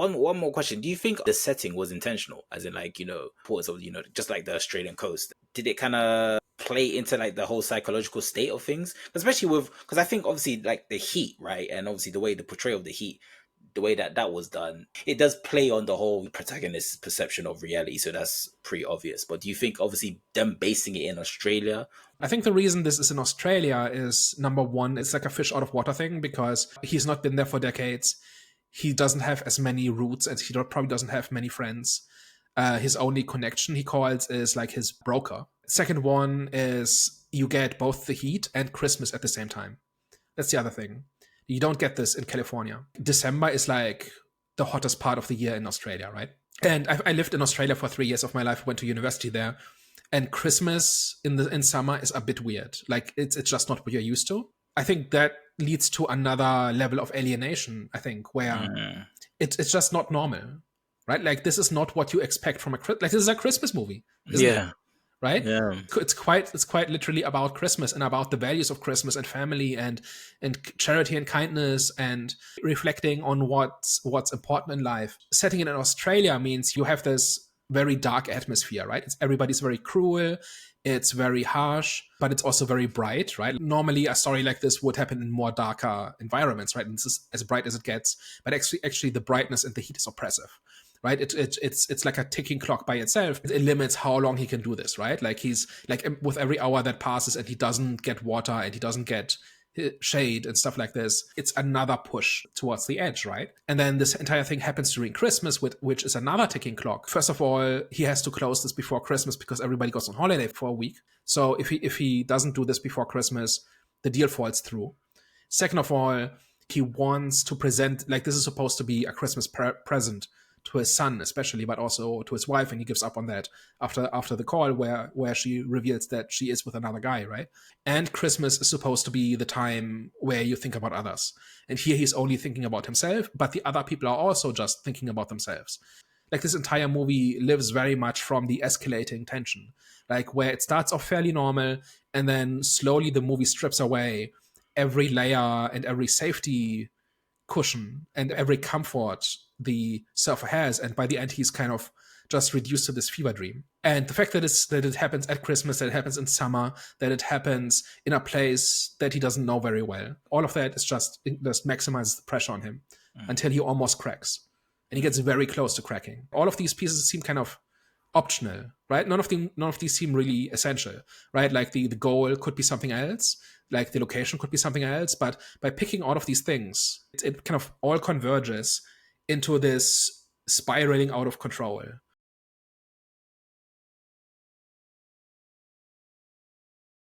One more question. Do you think the setting was intentional? As in, like, ports of, just like the Australian coast. Did it kind of play into like the whole psychological state of things? Especially because I think obviously like the heat, right? And obviously the way the portrayal of the heat, the way that was done, it does play on the whole protagonist's perception of reality. So that's pretty obvious. But do you think obviously them basing it in Australia? I think the reason this is in Australia is, number one, it's like a fish out of water thing because he's not been there for decades. He doesn't have as many roots and he probably doesn't have many friends. His only connection, he calls, is like his broker. Second one is you get both the heat and Christmas at the same time. That's the other thing. You don't get this in California. December is like the hottest part of the year in Australia, right? And I lived in Australia for 3 years of my life, went to university there. And Christmas in summer is a bit weird. Like it's just not what you're used to. I think that leads to another level of alienation, I think, where it's just not normal, right? Like this is not what you expect from this is a Christmas movie, isn't it? Right? Yeah. It's quite literally about Christmas and about the values of Christmas and family and charity and kindness and reflecting on what's important in life. Setting it in Australia means you have this very dark atmosphere, right? Everybody's very cruel, it's very harsh, but it's also very bright, right? Normally a story like this would happen in more darker environments, right? And this is as bright as it gets, but actually the brightness and the heat is oppressive, right? It's like a ticking clock by itself. It limits how long he can do this, right? Like he's like, with every hour that passes and he doesn't get water and he doesn't get shade and stuff like this, it's another push towards the edge, right? And then this entire thing happens during Christmas, which is another ticking clock. First of all, he has to close this before Christmas because everybody goes on holiday for a week. So if he doesn't do this before Christmas, the deal falls through. Second of all, he wants to present, like, this is supposed to be a Christmas present to his son especially, but also to his wife, and he gives up on that after the call where she reveals that she is with another guy, right? And Christmas is supposed to be the time where you think about others. And here he's only thinking about himself, but the other people are also just thinking about themselves. Like this entire movie lives very much from the escalating tension, like where it starts off fairly normal and then slowly the movie strips away every layer and every safety cushion and every comfort the surfer has, and by the end he's kind of just reduced to this fever dream. And the fact that it happens at Christmas, that it happens in summer, that it happens in a place that he doesn't know very well, all of that is just maximizes the pressure on him until he almost cracks, and he gets very close to cracking. All of these pieces seem kind of optional, right? None of these seem really essential, right? Like the goal could be something else, like the location could be something else, but by picking all of these things, it kind of all converges into this spiraling out of control